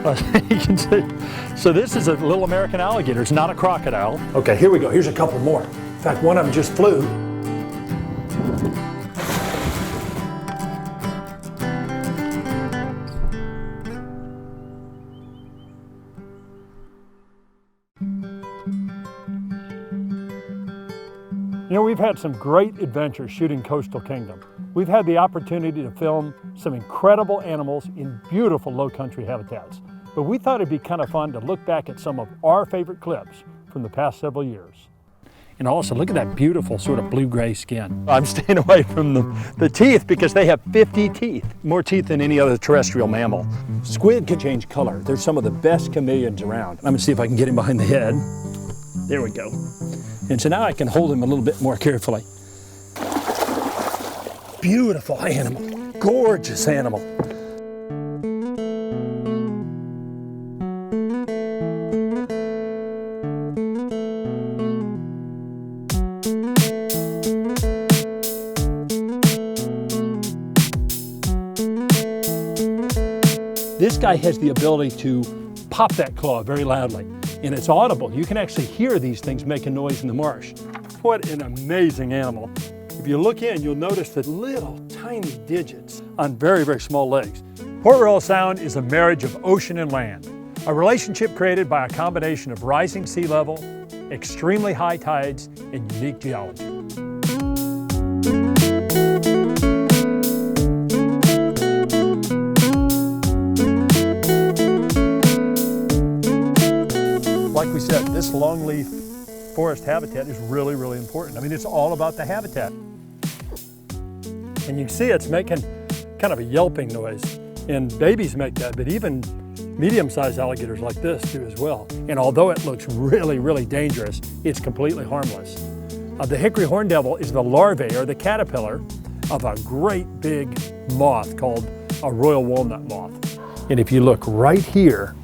You can see. So this is a little American alligator. It's not a crocodile. Okay, here we go. Here's a couple more. In fact, one of them just flew. You know, we've had some great adventures shooting Coastal Kingdom. We've had the opportunity to film some incredible animals in beautiful low country habitats. But we thought it'd be kind of fun to look back at some of our favorite clips from the past several years. And also, look at that beautiful sort of blue-gray skin. I'm staying away from the teeth because they have 50 teeth. More teeth than any other terrestrial mammal. Squid can change color. They're some of the best chameleons around. I'm gonna see if I can get him behind the head. There we go. And so now I can hold him a little bit more carefully. Beautiful animal, gorgeous animal. This guy has the ability to pop that claw very loudly, and it's audible. You can actually hear these things making noise in the marsh. What an amazing animal. If you look in, you'll notice the little tiny digits on very, very small legs. Port Royal Sound is a marriage of ocean and land, a relationship created by a combination of rising sea level, extremely high tides, and unique geology. Like we said, this longleaf forest habitat is really, really important. I mean, it's all about the habitat. And you can see it's making kind of a yelping noise. And babies make that, but even medium-sized alligators like this do as well. And although it looks really, really dangerous, it's completely harmless. The hickory horn devil is the larvae or the caterpillar of a great big moth called a royal walnut moth. And if you look right here,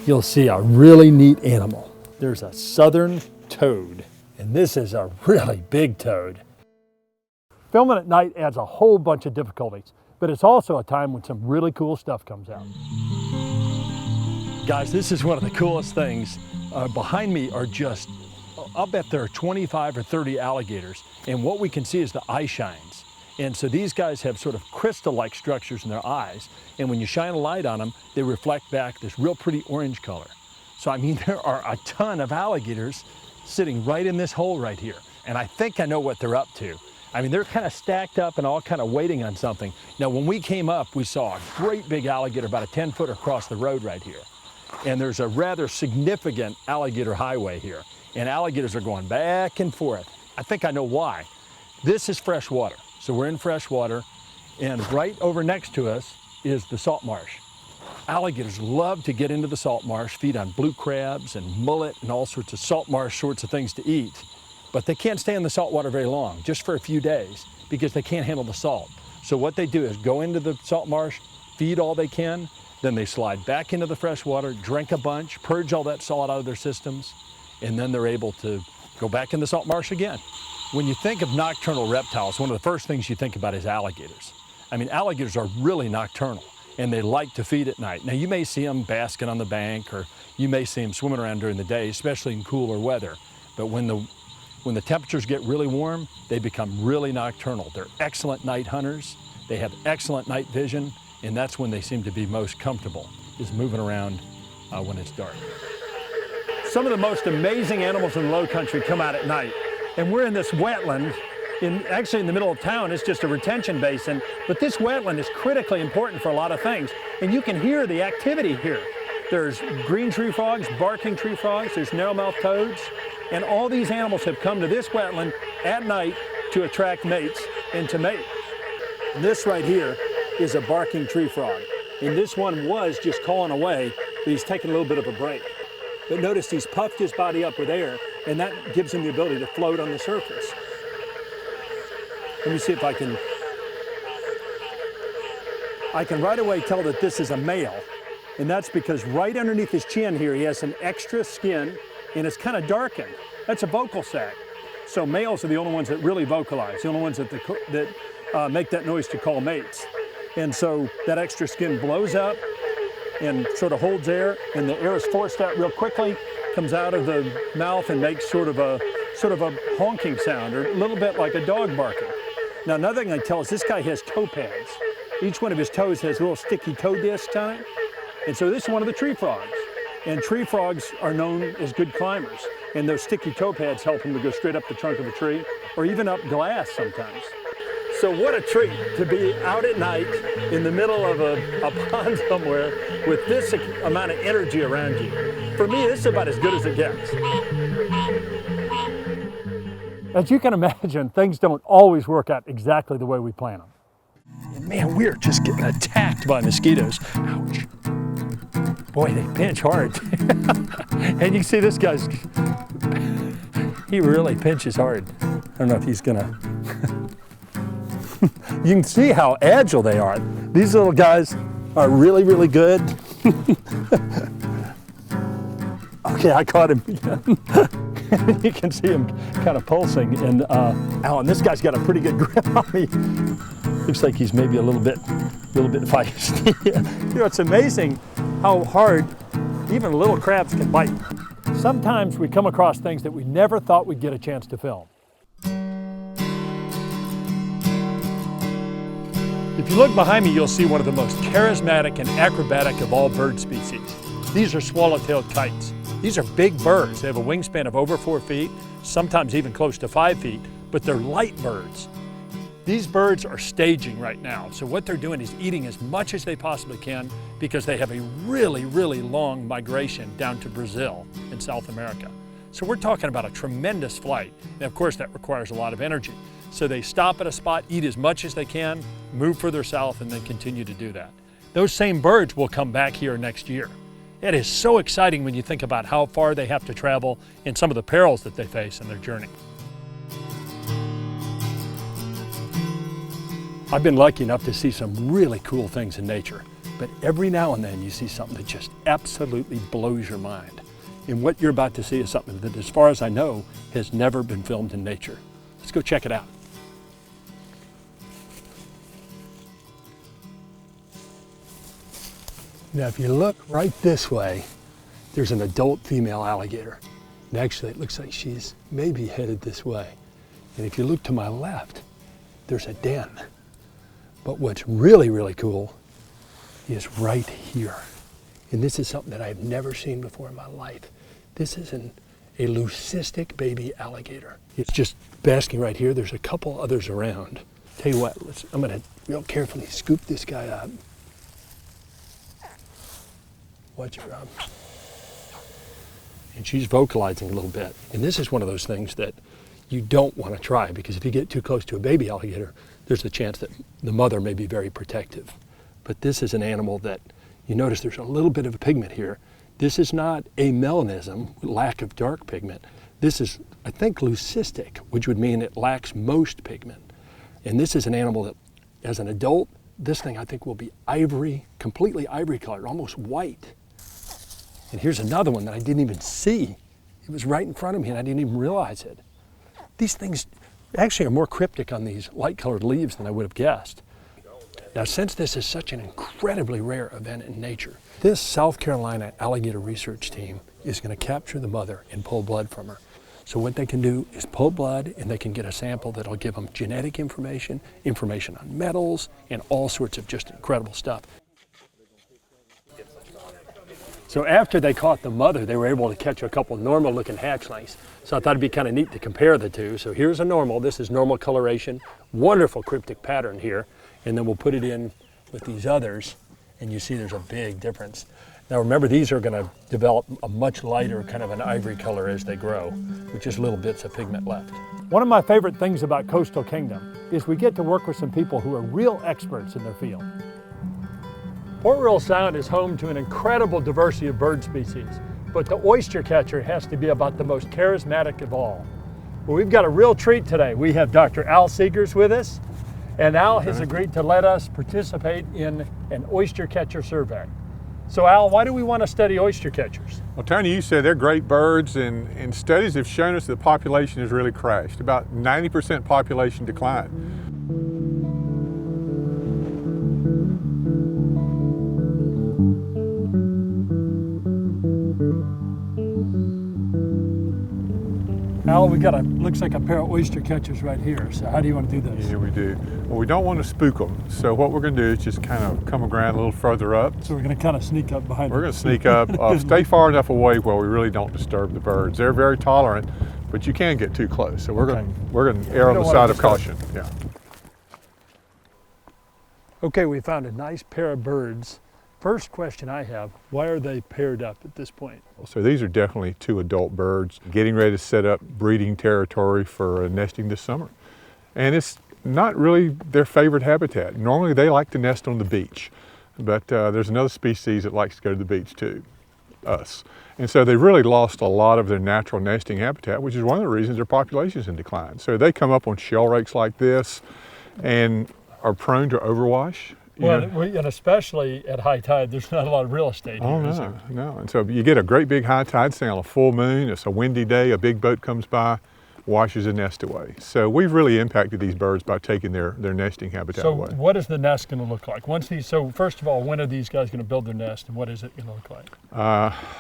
you'll see a really neat animal. There's a southern toad, and this is a really big toad. Filming at night adds a whole bunch of difficulties, but it's also a time when some really cool stuff comes out. Guys, this is one of the coolest things. Behind me are just, I'll bet there are 25 or 30 alligators, and what we can see is the eye shines. And so these guys have sort of crystal-like structures in their eyes, and when you shine a light on them, they reflect back this real pretty orange color. So I mean, there are a ton of alligators sitting right in this hole right here, and I think I know what they're up to. I mean, they're kind of stacked up and all kind of waiting on something. Now, when we came up, we saw a great big alligator, about a 10-footer across the road right here. And there's a rather significant alligator highway here, and alligators are going back and forth. I think I know why. This is fresh water. So we're in fresh water, and right over next to us is the salt marsh. Alligators love to get into the salt marsh, feed on blue crabs and mullet and all sorts of salt marsh sorts of things to eat. But they can't stay in the salt water very long, just for a few days, because they can't handle the salt. So what they do is go into the salt marsh, feed all they can, then they slide back into the fresh water, drink a bunch, purge all that salt out of their systems, and then they're able to go back in the salt marsh again. When you think of nocturnal reptiles, one of the first things you think about is alligators. I mean, alligators are really nocturnal, and they like to feed at night. Now, you may see them basking on the bank, or you may see them swimming around during the day, especially in cooler weather. But when the temperatures get really warm, they become really nocturnal. They're excellent night hunters. They have excellent night vision, and that's when they seem to be most comfortable, is moving around when it's dark. Some of the most amazing animals in the low country come out at night. And we're in this wetland, actually in the middle of town. It's just a retention basin, but this wetland is critically important for a lot of things. And you can hear the activity here. There's green tree frogs, barking tree frogs, there's narrowmouth toads, and all these animals have come to this wetland at night to attract mates and to mate. And this right here is a barking tree frog. And this one was just calling away, but he's taking a little bit of a break. But notice he's puffed his body up with air, and that gives him the ability to float on the surface. Let me see if I can right away tell that this is a male, and that's because right underneath his chin here, he has some extra skin, and it's kind of darkened. That's a vocal sac. So males are the only ones that really vocalize, the only ones that make that noise to call mates. And so that extra skin blows up, and sort of holds air, and the air is forced out real quickly, comes out of the mouth and makes sort of a honking sound, or a little bit like a dog barking. Now, another thing I tell is this guy has toe pads. Each one of his toes has little sticky toe discs on it. And so this is one of the tree frogs. And tree frogs are known as good climbers. And those sticky toe pads help them to go straight up the trunk of a tree, or even up glass sometimes. So what a treat to be out at night in the middle of a pond somewhere with this amount of energy around you. For me, this is about as good as it gets. As you can imagine, things don't always work out exactly the way we plan them. And man, we're just getting attacked by mosquitoes. Ouch. Boy, they pinch hard. And you can see this guy's, he really pinches hard. I don't know if he's gonna, you can see how agile they are. These little guys are really, really good. Okay, I caught him again. You can see him kind of pulsing, and Alan, this guy's got a pretty good grip on me. Looks like he's maybe a little bit feisty. You know, it's amazing how hard even little crabs can bite. Sometimes we come across things that we never thought we'd get a chance to film. If you look behind me, you'll see one of the most charismatic and acrobatic of all bird species. These are swallowtail kites. These are big birds. They have a wingspan of over 4 feet, sometimes even close to 5 feet, but they're light birds. These birds are staging right now, so what they're doing is eating as much as they possibly can because they have a really, really long migration down to Brazil in South America. So we're talking about a tremendous flight, and of course that requires a lot of energy. So they stop at a spot, eat as much as they can, move further south, and then continue to do that. Those same birds will come back here next year. It is so exciting when you think about how far they have to travel and some of the perils that they face in their journey. I've been lucky enough to see some really cool things in nature, but every now and then you see something that just absolutely blows your mind. And what you're about to see is something that, as far as I know, has never been filmed in nature. Let's go check it out. Now, if you look right this way, there's an adult female alligator. And actually, it looks like she's maybe headed this way. And if you look to my left, there's a den. But what's really, really cool is right here. And this is something that I've never seen before in my life. This is a leucistic baby alligator. It's just basking right here. There's a couple others around. Tell you what, I'm gonna real carefully scoop this guy up. Watch her up. And she's vocalizing a little bit. And this is one of those things that you don't want to try, because if you get too close to a baby alligator, there's a chance that the mother may be very protective. But this is an animal that, you notice there's a little bit of a pigment here. This is not amelanism, lack of dark pigment. This is, I think, leucistic, which would mean it lacks most pigment. And this is an animal that, as an adult, this thing I think will be ivory, completely ivory colored, almost white. And here's another one that I didn't even see. It was right in front of me and I didn't even realize it. These things actually are more cryptic on these light-colored leaves than I would have guessed. Now, since this is such an incredibly rare event in nature, this South Carolina alligator research team is going to capture the mother and pull blood from her. So what they can do is pull blood, and they can get a sample that'll give them genetic information, information on metals, and all sorts of just incredible stuff. So after they caught the mother, they were able to catch a couple normal-looking hatchlings. So I thought it'd be kind of neat to compare the two. So here's a normal. This is normal coloration. Wonderful cryptic pattern here. And then we'll put it in with these others, and you see there's a big difference. Now remember, these are going to develop a much lighter kind of an ivory color as they grow, with just little bits of pigment left. One of my favorite things about Coastal Kingdom is we get to work with some people who are real experts in their field. Port Royal Sound is home to an incredible diversity of bird species, but the oyster catcher has to be about the most charismatic of all. Well, we've got a real treat today. We have Dr. Al Seegers with us, and Al has agreed to let us participate in an oyster catcher survey. So Al, why do we want to study oyster catchers? Well, Tony, you said they're great birds, and studies have shown us the population has really crashed. About 90% population decline. Al, we got looks like a pair of oyster catchers right here. So how do you want to do this? Yeah, we do. Well, we don't want to spook them. So what we're going to do is just kind of come around a little further up. So we're going to kind of sneak up behind them. We're going to sneak up, stay far enough away where we really don't disturb the birds. They're very tolerant, but you can get too close. So we're going to err on the side of caution. Yeah. Okay, we found a nice pair of birds. First question I have, why are they paired up at this point? So these are definitely two adult birds getting ready to set up breeding territory for nesting this summer. And it's not really their favorite habitat. Normally they like to nest on the beach, but there's another species that likes to go to the beach too, us. And so they've really lost a lot of their natural nesting habitat, which is one of the reasons their population is in decline. So they come up on shell rakes like this and are prone to overwash. Well, and especially at high tide, there's not a lot of real estate here, is there? No. And so you get a great big high tide, say on a full moon, it's a windy day, a big boat comes by, washes the nest away. So we've really impacted these birds by taking their nesting habitat away. So what is the nest going to look like? So first of all, when are these guys going to build their nest, and what is it going to look like?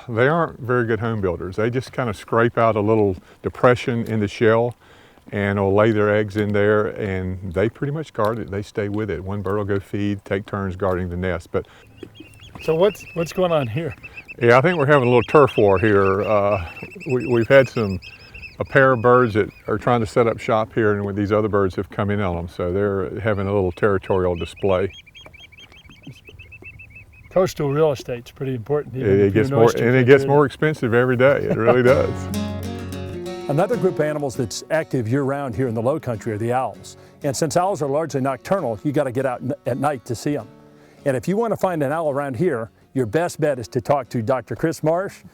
They aren't very good home builders. They just kind of scrape out a little depression in the shell and will lay their eggs in there, and they pretty much guard it. They stay with it. One bird will go feed, take turns guarding the nest. But so what's going on here? Yeah, I think we're having a little turf war here. We've had a pair of birds that are trying to set up shop here, and these other birds have come in on them, so they're having a little territorial display. Coastal real estate's pretty important. It gets more expensive every day. It really does. Another group of animals that's active year-round here in the low country are the owls. And since owls are largely nocturnal, you got to get out at night to see them. And if you want to find an owl around here, your best bet is to talk to Dr. Chris Marsh.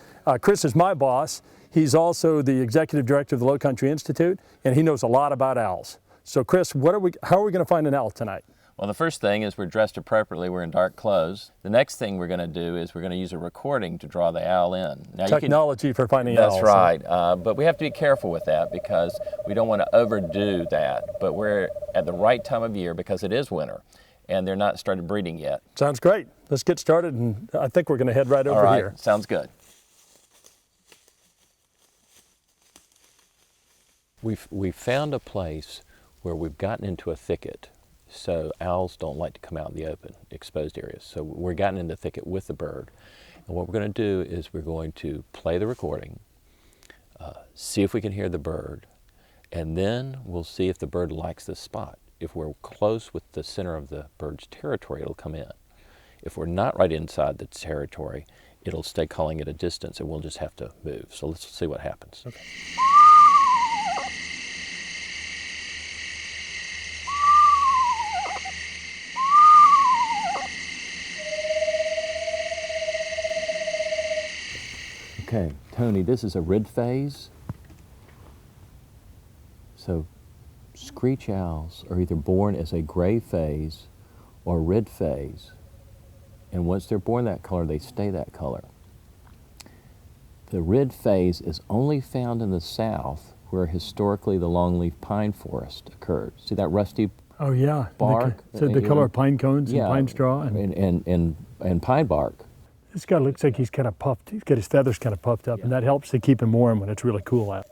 Chris is my boss. He's also the executive director of the Low Country Institute, and he knows a lot about owls. So Chris, how are we going to find an owl tonight? Well, the first thing is we're dressed appropriately. We're in dark clothes. The next thing we're going to do is we're going to use a recording to draw the owl in. Now, technology for finding owls. That's right. But we have to be careful with that because we don't want to overdo that. But we're at the right time of year because it is winter and they're not started breeding yet. Sounds great. Let's get started, and I think we're going to head right over here. Sounds good. We've found a place where we've gotten into a thicket. So owls don't like to come out in the open, exposed areas. So we're gotten in the thicket with the bird. And what we're going to do is we're going to play the recording, see if we can hear the bird, and then we'll see if the bird likes this spot. If we're close with the center of the bird's territory, it'll come in. If we're not right inside the territory, it'll stay calling at a distance and we'll just have to move. So let's see what happens. Okay. Okay, Tony, this is a red phase. So screech owls are either born as a gray phase or red phase. And once they're born that color, they stay that color. The red phase is only found in the south where historically the longleaf pine forest occurred. See that rusty bark? So the color of pine cones and pine straw? And pine bark. This guy looks like he's kind of puffed. He's got his feathers kind of puffed up, and that helps to keep him warm when it's really cool out.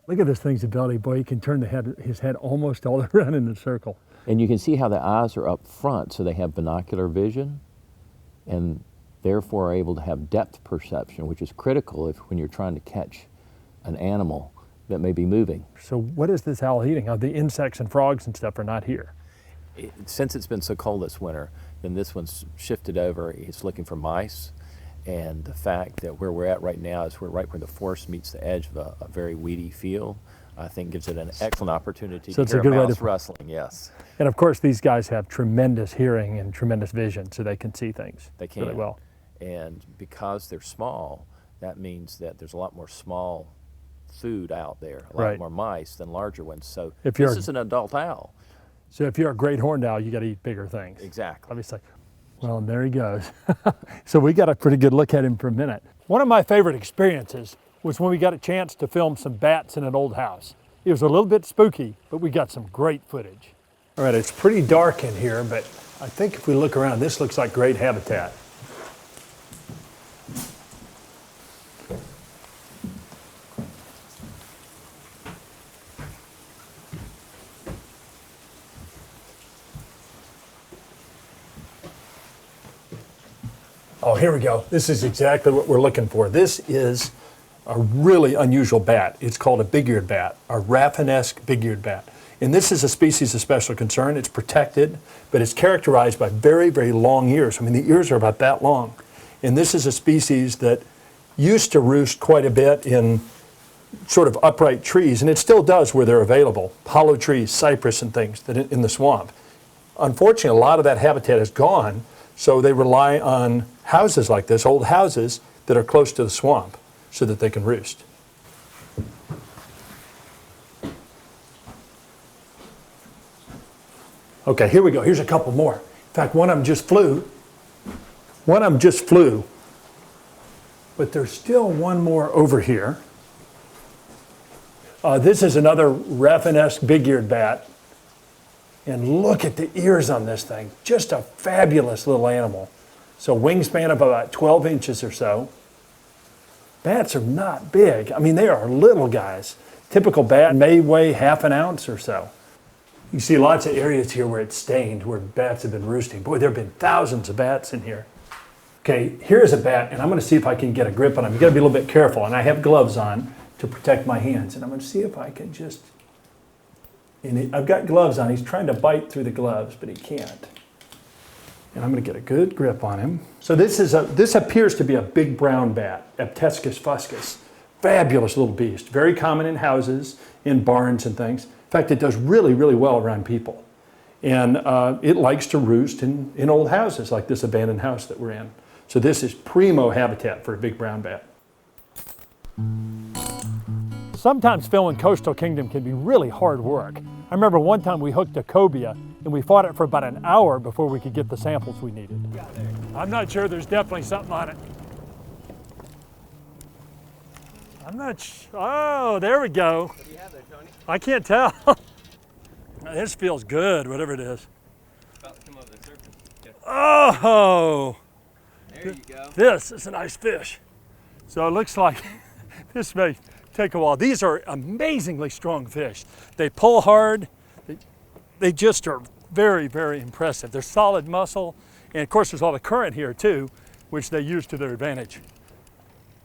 Look at this thing's ability. Boy, he can turn his head almost all around in a circle. And you can see how the eyes are up front, so they have binocular vision, and therefore are able to have depth perception, which is critical when you're trying to catch an animal that may be moving. So what is this owl eating? The insects and frogs and stuff are not here. Since it's been so cold this winter, then this one's shifted over. It's looking for mice, and the fact that where we're at right now is we're right where the forest meets the edge of a very weedy field, I think gives it an excellent opportunity to hear a mouse rustling, yes. And of course, these guys have tremendous hearing and tremendous vision, so they can see things really well. And because they're small, that means that there's a lot more small food out there, a lot more mice than larger ones. So this is an adult owl. So if you're a great horned owl, you got to eat bigger things. Exactly. Obviously. Well, and there he goes. So we got a pretty good look at him for a minute. One of my favorite experiences was when we got a chance to film some bats in an old house. It was a little bit spooky, but we got some great footage. All right, it's pretty dark in here, but I think if we look around, this looks like great habitat. Oh, here we go. This is exactly what we're looking for. This is a really unusual bat. It's called a big-eared bat, a Raffin-esque big-eared bat. And this is a species of special concern. It's protected, but it's characterized by very, very long ears. I mean, the ears are about that long. And this is a species that used to roost quite a bit in sort of upright trees, and it still does where they're available, hollow trees, cypress and things that in the swamp. Unfortunately, a lot of that habitat is gone, so they rely on houses like this, old houses that are close to the swamp, so that they can roost. Okay, here we go. Here's a couple more. In fact, one of them just flew. But there's still one more over here. This is another Raffin-esque big-eared bat. And look at the ears on this thing. Just a fabulous little animal. So wingspan of about 12 inches or so. Bats are not big. I mean, they are little guys. Typical bat may weigh half an ounce or so. You see lots of areas here where it's stained, where bats have been roosting. Boy, there have been thousands of bats in here. Okay, here's a bat, and I'm going to see if I can get a grip on him. You've got to be a little bit careful, and I have gloves on to protect my hands. And I'm going to see if I can just, I've got gloves on. He's trying to bite through the gloves, but he can't. And I'm going to get a good grip on him. So this appears to be a big brown bat, Aptescus fuscus. Fabulous little beast, very common in houses, in barns and things. In fact, it does really, really well around people. And it likes to roost in old houses like this abandoned house that we're in. So this is primo habitat for a big brown bat. Sometimes filming Coastal Kingdom can be really hard work. I remember one time we hooked a cobia and we fought it for about an hour before we could get the samples we needed. I'm not sure, there's definitely something on it. Oh, there we go. What do you have there, Tony? I can't tell. This feels good, whatever it is. About to come over the surface. Okay. Oh! There you go. This is a nice fish. So it looks like this may take a while. These are amazingly strong fish. They pull hard. They just are very, very impressive. They're solid muscle. And of course, there's a lot of current here too, which they use to their advantage.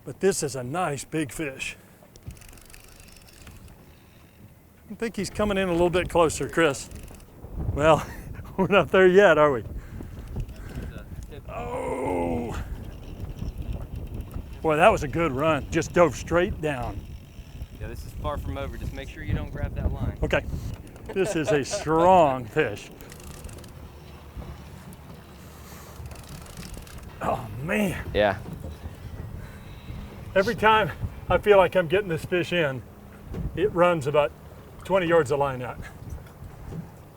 But this is a nice big fish. I think he's coming in a little bit closer, Chris. Well, we're not there yet, are we? Oh! Boy, that was a good run. Just dove straight down. Yeah, this is far from over. Just make sure you don't grab that line. Okay. This is a strong fish. Oh, man. Yeah. Every time I feel like I'm getting this fish in, it runs about 20 yards of line out.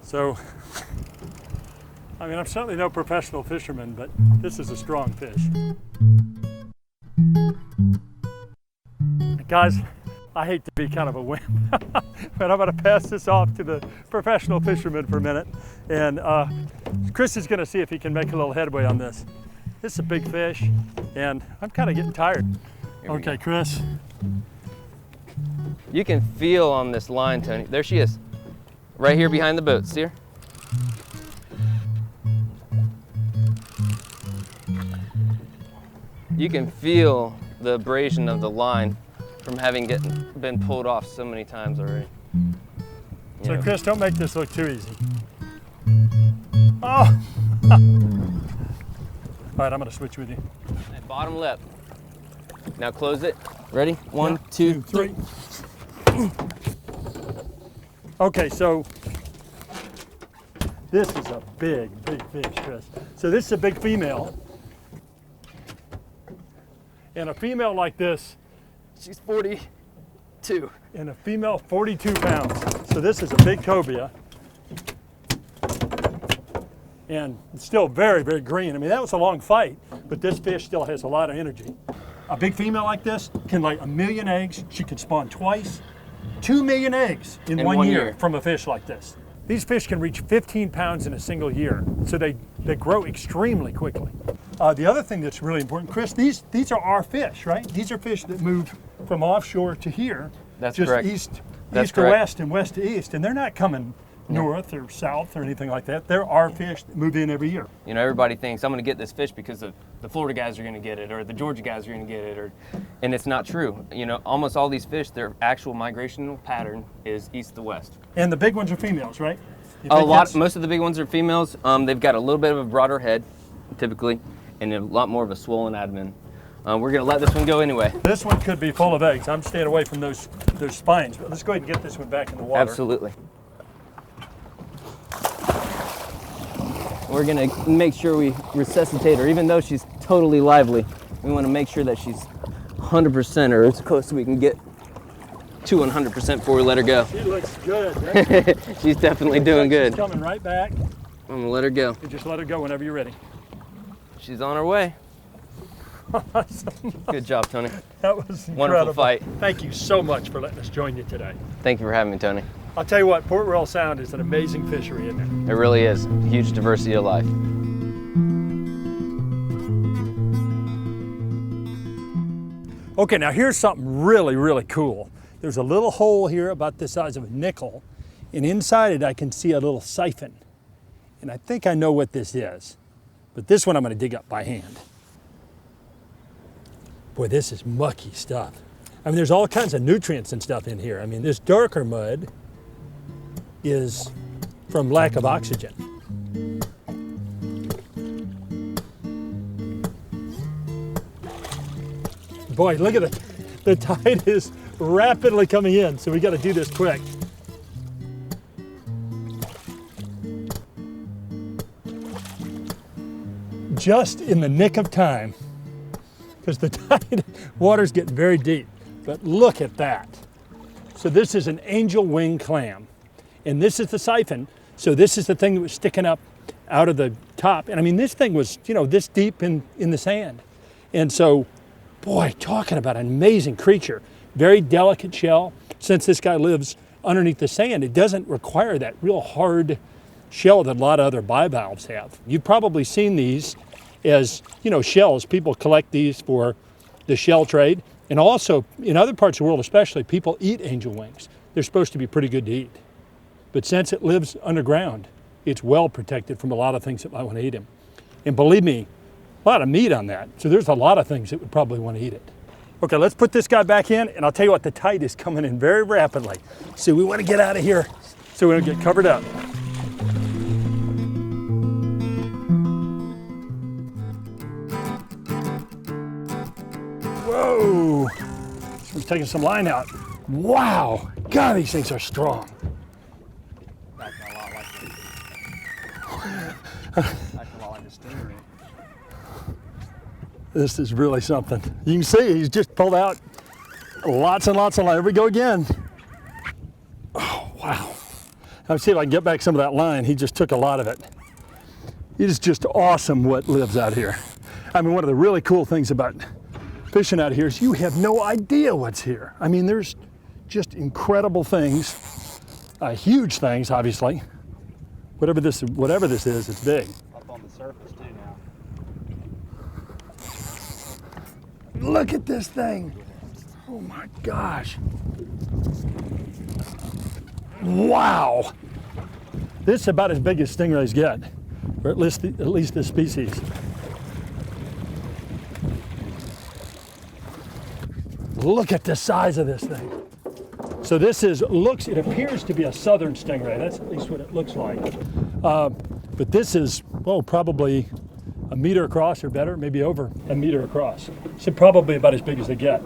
So, I mean, I'm certainly no professional fisherman, but this is a strong fish. Guys, I hate to be kind of a wimp, but I'm going to pass this off to the professional fisherman for a minute. And Chris is going to see if he can make a little headway on this. This is a big fish, and I'm kind of getting tired. Okay, Chris. You can feel on this line, Tony. There she is. Right here behind the boat. See her? You can feel the abrasion of the line from having been pulled off so many times already. So Chris, don't make this look too easy. Oh! All right, I'm gonna switch with you. And bottom lip. Now close it. Ready? One, two, three. Okay, so this is a big, big fish, Chris. So this is a big female. And a female like this, She's 42. and a female 42 pounds. So this is a big cobia. And it's still very, very green. I mean, that was a long fight, but this fish still has a lot of energy. A big female like this can lay 1 million eggs. She can spawn twice. 2 million eggs in one year from a fish like this. These fish can reach 15 pounds in a single year, so they grow extremely quickly. The other thing that's really important, Chris, these are our fish, right? These are fish that move from offshore to here. That's just correct. East That's to correct. west and west to east, and they're not coming north or south or anything like that. There are fish that move in every year. You know, everybody thinks I'm going to get this fish because the Florida guys are going to get it or the Georgia guys are going to get it, and it's not true. You know, almost all these fish, their actual migrational pattern is east to west. And the big ones are females, right? Most of the big ones are females. They've got a little bit of a broader head, typically, and a lot more of a swollen abdomen. We're going to let this one go anyway. This one could be full of eggs. I'm staying away from those spines, but let's go ahead and get this one back in the water. Absolutely. We're going to make sure we resuscitate her, even though she's totally lively. We want to make sure that she's 100% or as close as we can get to 100% before we let her go. She looks good. Right? She's definitely doing good. She's coming right back. I'm going to let her go. You just let her go whenever you're ready. She's on her way. Awesome. Good job, Tony. That was incredible. Wonderful fight. Thank you so much for letting us join you today. Thank you for having me, Tony. I'll tell you what, Port Royal Sound is an amazing fishery, isn't it? It really is. Huge diversity of life. Okay, now here's something really, really cool. There's a little hole here about the size of a nickel, and inside it I can see a little siphon. And I think I know what this is, but this one I'm going to dig up by hand. Boy, this is mucky stuff. I mean, there's all kinds of nutrients and stuff in here. I mean, this darker mud is from lack of oxygen. Boy, look at it. The tide is rapidly coming in, so we got to do this quick. Just in the nick of time, because the tide water's getting very deep. But look at that. So this is an angel wing clam, and this is the siphon. So this is the thing that was sticking up out of the top. And I mean, this thing was, you know, this deep in the sand. And so, boy, talking about an amazing creature. Very delicate shell. Since this guy lives underneath the sand, it doesn't require that real hard shell that a lot of other bivalves have. You've probably seen these as, you know, shells. People collect these for the shell trade. And also, in other parts of the world especially, people eat angel wings. They're supposed to be pretty good to eat. But since it lives underground, it's well protected from a lot of things that might want to eat him. And believe me, a lot of meat on that. So there's a lot of things that would probably want to eat it. Okay, let's put this guy back in, and I'll tell you what, the tide is coming in very rapidly. So we want to get out of here so we don't get covered up. Whoa! So we're taking some line out. Wow! God, these things are strong. Acting a lot like a stingray. This is really something. You can see he's just pulled out lots and lots of line. Here we go again. Oh, wow. I'll see if I can get back some of that line. He just took a lot of it. It is just awesome what lives out here. I mean, one of the really cool things about fishing out here is you have no idea what's here. I mean, there's just incredible things, huge things, obviously. Whatever this is, it's big. Up on the surface too now. Look at this thing. Oh my gosh. Wow. This is about as big as stingrays get, or at least this species. Look at the size of this thing. So this it appears to be a southern stingray. That's at least what it looks like. But this is, probably a meter across or better, maybe over a meter across. So probably about as big as they get.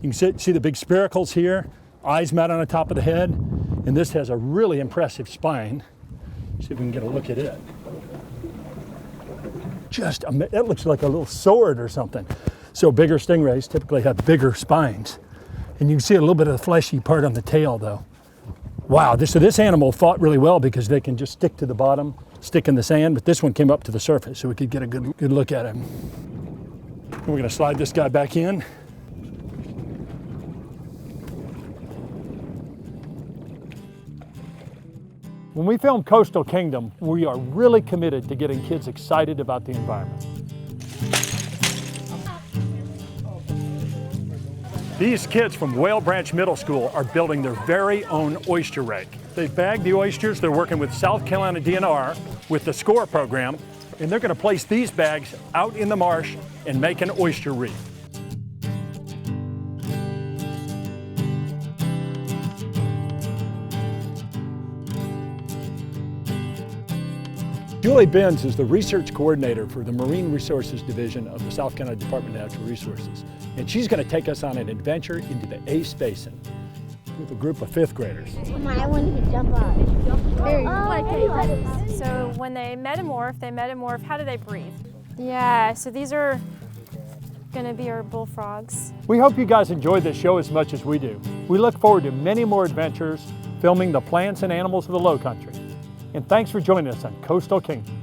You can see the big spiracles here, eyes mounted on the top of the head, and this has a really impressive spine. See if we can get a look at it. It looks like a little sword or something. So bigger stingrays typically have bigger spines. And you can see a little bit of the fleshy part on the tail though. Wow, so this animal fought really well because they can just stick to the bottom, stick in the sand, but this one came up to the surface so we could get a good look at him. And we're gonna slide this guy back in. When we film Coastal Kingdom, we are really committed to getting kids excited about the environment. These kids from Whale Branch Middle School are building their very own oyster rake. They've bagged the oysters. They're working with South Carolina DNR with the SCORE program, and they're going to place these bags out in the marsh and make an oyster reef. Julie Benz is the research coordinator for the Marine Resources Division of the South Carolina Department of Natural Resources. And she's going to take us on an adventure into the Ace Basin with a group of 5th graders. I want to jump up. So when they metamorph, how do they breathe? Yeah, so these are going to be our bullfrogs. We hope you guys enjoyed this show as much as we do. We look forward to many more adventures filming the plants and animals of the Lowcountry. And thanks for joining us on Coastal Kingdom.